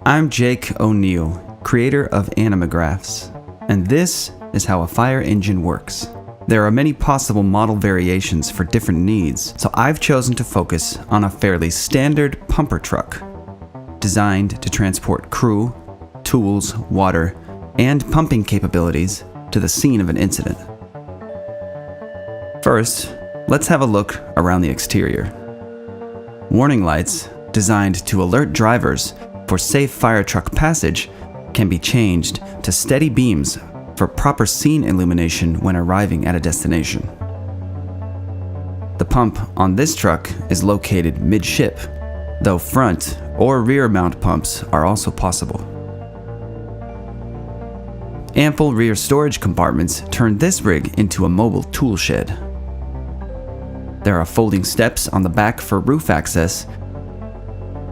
I'm Jake O'Neill, creator of Animagraphs, and this is how a fire engine works. There are many possible model variations for different needs, so I've chosen to focus on a fairly standard pumper truck, designed to transport crew, tools, water, and pumping capabilities to the scene of an incident. First, let's have a look around the exterior. Warning lights, designed to alert drivers for safe fire truck passage, can be changed to steady beams for proper scene illumination when arriving at a destination. The pump on this truck is located midship, though front or rear mount pumps are also possible. Ample rear storage compartments turn this rig into a mobile tool shed. There are folding steps on the back for roof access,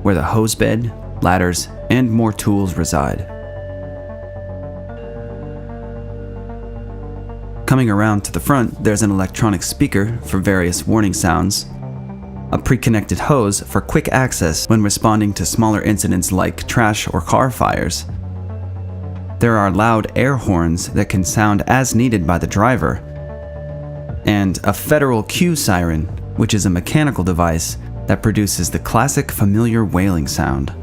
where the hose bed, ladders, and more tools reside. Coming around to the front, there's an electronic speaker for various warning sounds, a pre-connected hose for quick access when responding to smaller incidents like trash or car fires. There are loud air horns that can sound as needed by the driver, and a federal Q siren, which is a mechanical device that produces the classic familiar wailing sound.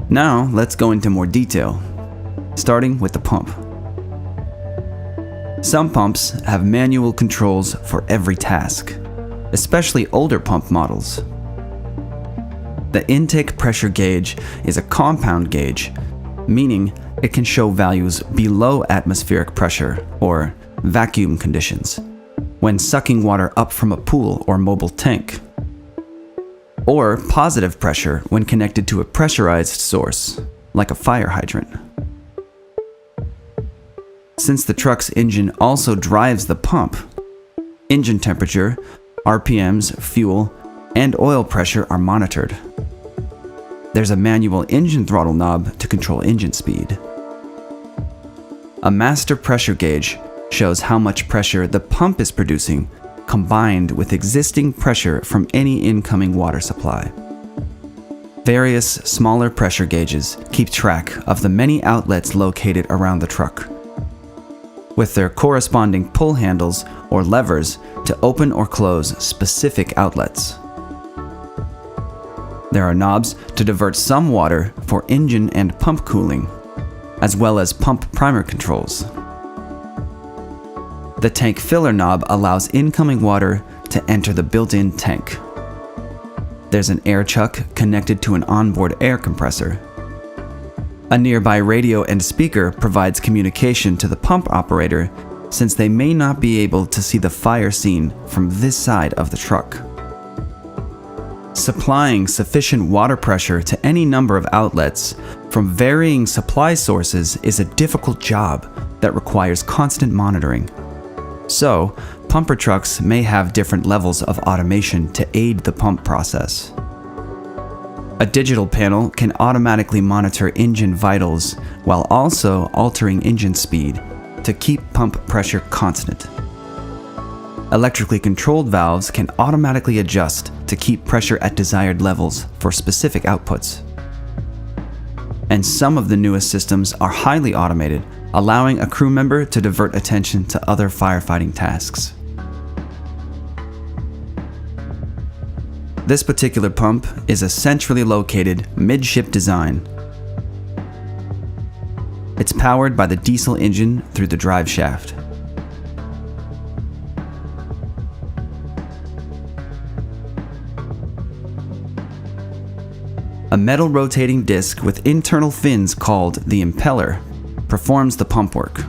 Now, let's go into more detail, starting with the pump. Some pumps have manual controls for every task, especially older pump models. The intake pressure gauge is a compound gauge, meaning it can show values below atmospheric pressure, or vacuum conditions, when sucking water up from a pool or mobile tank, or positive pressure when connected to a pressurized source, like a fire hydrant. Since the truck's engine also drives the pump, engine temperature, RPMs, fuel, and oil pressure are monitored. There's a manual engine throttle knob to control engine speed. A master pressure gauge shows how much pressure the pump is producing combined with existing pressure from any incoming water supply. Various smaller pressure gauges keep track of the many outlets located around the truck, with their corresponding pull handles or levers to open or close specific outlets. There are knobs to divert some water for engine and pump cooling, as well as pump primer controls. The tank filler knob allows incoming water to enter the built-in tank. There's an air chuck connected to an onboard air compressor. A nearby radio and speaker provides communication to the pump operator, since they may not be able to see the fire scene from this side of the truck. Supplying sufficient water pressure to any number of outlets from varying supply sources is a difficult job that requires constant monitoring. So, pumper trucks may have different levels of automation to aid the pump process. A digital panel can automatically monitor engine vitals while also altering engine speed to keep pump pressure constant. Electrically controlled valves can automatically adjust to keep pressure at desired levels for specific outputs. And some of the newest systems are highly automated, allowing a crew member to divert attention to other firefighting tasks. This particular pump is a centrally located midship design. It's powered by the diesel engine through the drive shaft. A metal rotating disc with internal fins called the impeller performs the pump work.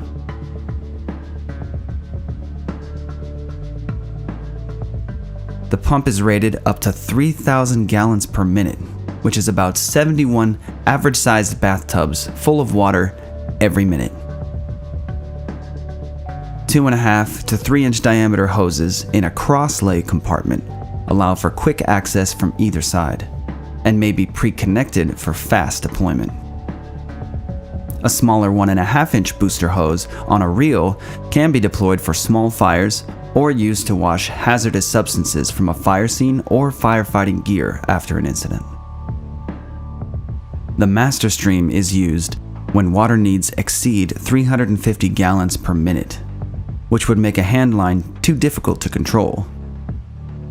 The pump is rated up to 3,000 gallons per minute, which is about 71 average-sized bathtubs full of water every minute. 2.5 to 3-inch diameter hoses in a cross-lay compartment allow for quick access from either side, and may be pre-connected for fast deployment. A smaller 1.5-inch booster hose on a reel can be deployed for small fires or used to wash hazardous substances from a fire scene or firefighting gear after an incident. The master stream is used when water needs exceed 350 gallons per minute, which would make a hand line too difficult to control.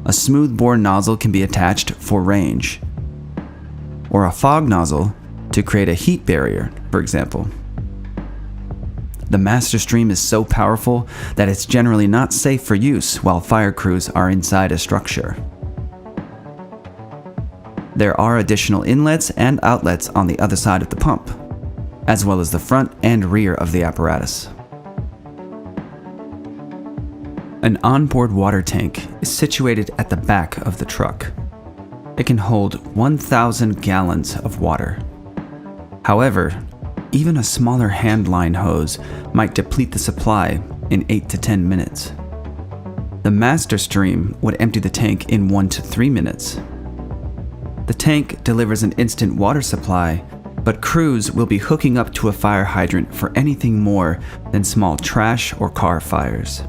A smooth-bore nozzle can be attached for range, or a fog nozzle to create a heat barrier, for example. The master stream is so powerful that it's generally not safe for use while fire crews are inside a structure. There are additional inlets and outlets on the other side of the pump, as well as the front and rear of the apparatus. An onboard water tank is situated at the back of the truck. It can hold 1,000 gallons of water. However, even a smaller hand line hose might deplete the supply in 8 to 10 minutes. The master stream would empty the tank in 1 to 3 minutes. The tank delivers an instant water supply, but crews will be hooking up to a fire hydrant for anything more than small trash or car fires.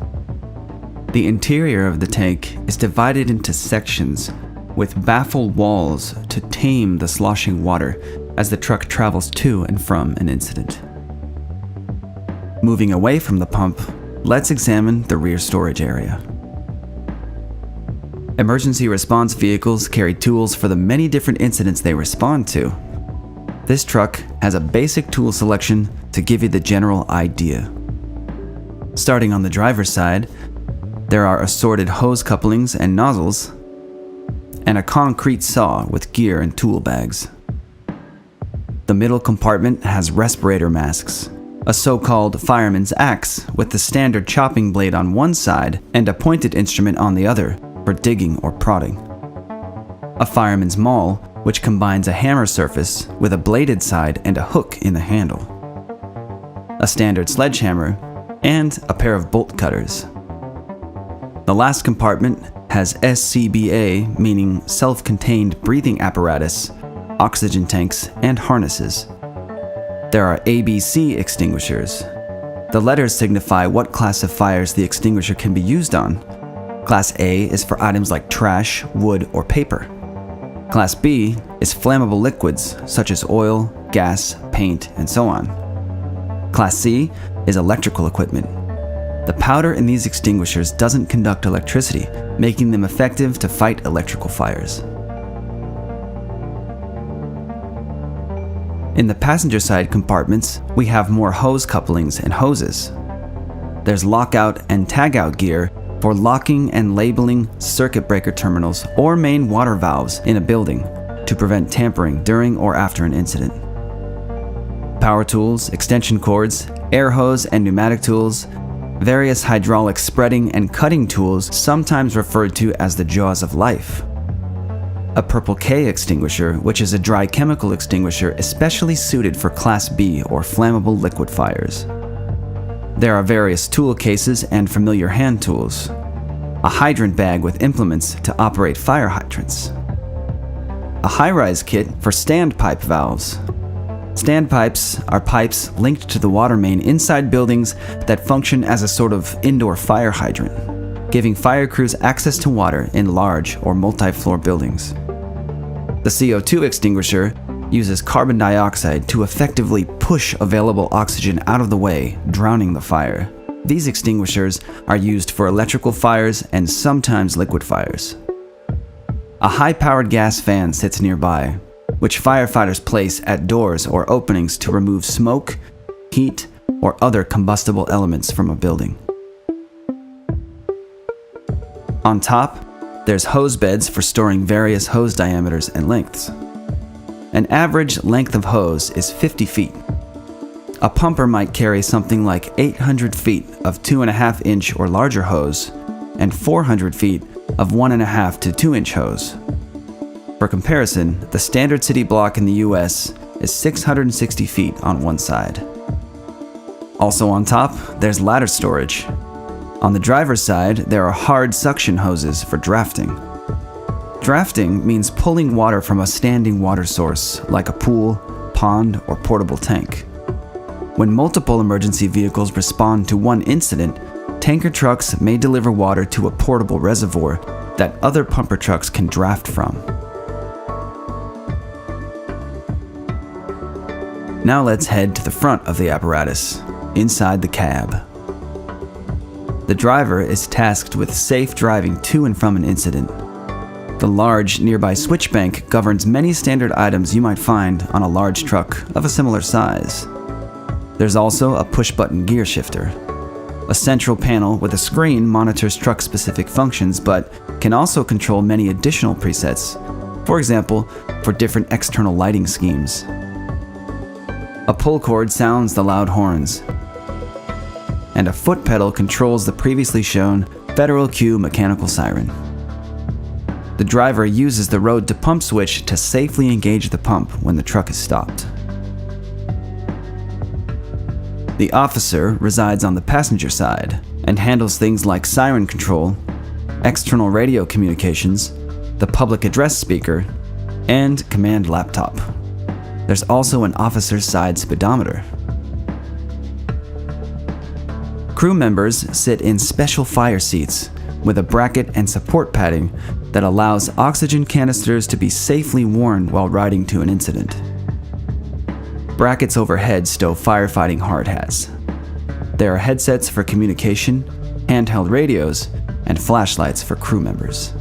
The interior of the tank is divided into sections with baffle walls to tame the sloshing water as the truck travels to and from an incident. Moving away from the pump, let's examine the rear storage area. Emergency response vehicles carry tools for the many different incidents they respond to. This truck has a basic tool selection to give you the general idea. Starting on the driver's side, there are assorted hose couplings and nozzles, and a concrete saw with gear and tool bags. The middle compartment has respirator masks, a so-called fireman's axe with the standard chopping blade on one side and a pointed instrument on the other for digging or prodding. A fireman's maul, which combines a hammer surface with a bladed side and a hook in the handle. A standard sledgehammer, and a pair of bolt cutters. The last compartment has SCBA, meaning self-contained breathing apparatus, oxygen tanks, and harnesses. There are ABC extinguishers. The letters signify what class of fires the extinguisher can be used on. Class A is for items like trash, wood, or paper. Class B is flammable liquids such as oil, gas, paint, and so on. Class C is electrical equipment. The powder in these extinguishers doesn't conduct electricity, making them effective to fight electrical fires. In the passenger side compartments, we have more hose couplings and hoses. There's lockout and tagout gear for locking and labeling circuit breaker terminals or main water valves in a building to prevent tampering during or after an incident. Power tools, extension cords, air hose and pneumatic tools, various hydraulic spreading and cutting tools, sometimes referred to as the jaws of life. A Purple K extinguisher, which is a dry chemical extinguisher especially suited for Class B or flammable liquid fires. There are various tool cases and familiar hand tools. A hydrant bag with implements to operate fire hydrants. A high-rise kit for standpipe valves. Standpipes are pipes linked to the water main inside buildings that function as a sort of indoor fire hydrant, giving fire crews access to water in large or multi-floor buildings. The CO2 extinguisher uses carbon dioxide to effectively push available oxygen out of the way, drowning the fire. These extinguishers are used for electrical fires and sometimes liquid fires. A high-powered gas fan sits nearby, which firefighters place at doors or openings to remove smoke, heat, or other combustible elements from a building. On top, there's hose beds for storing various hose diameters and lengths. An average length of hose is 50 feet. A pumper might carry something like 800 feet of 2.5-inch or larger hose and 400 feet of 1.5 to 2-inch hose. For comparison, the standard city block in the US is 660 feet on one side. Also on top, there's ladder storage. On the driver's side, there are hard suction hoses for drafting. Drafting means pulling water from a standing water source, like a pool, pond, or portable tank. When multiple emergency vehicles respond to one incident, tanker trucks may deliver water to a portable reservoir that other pumper trucks can draft from. Now let's head to the front of the apparatus, inside the cab. The driver is tasked with safe driving to and from an incident. The large nearby switch bank governs many standard items you might find on a large truck of a similar size. There's also a push-button gear shifter. A central panel with a screen monitors truck-specific functions, but can also control many additional presets, for example, for different external lighting schemes. A pull cord sounds the loud horns, and a foot pedal controls the previously shown Federal Q mechanical siren. The driver uses the road to pump switch to safely engage the pump when the truck is stopped. The officer resides on the passenger side and handles things like siren control, external radio communications, the public address speaker, and command laptop. There's also an officer's side speedometer. Crew members sit in special fire seats with a bracket and support padding that allows oxygen canisters to be safely worn while riding to an incident. Brackets overhead stow firefighting hard hats. There are headsets for communication, handheld radios, and flashlights for crew members.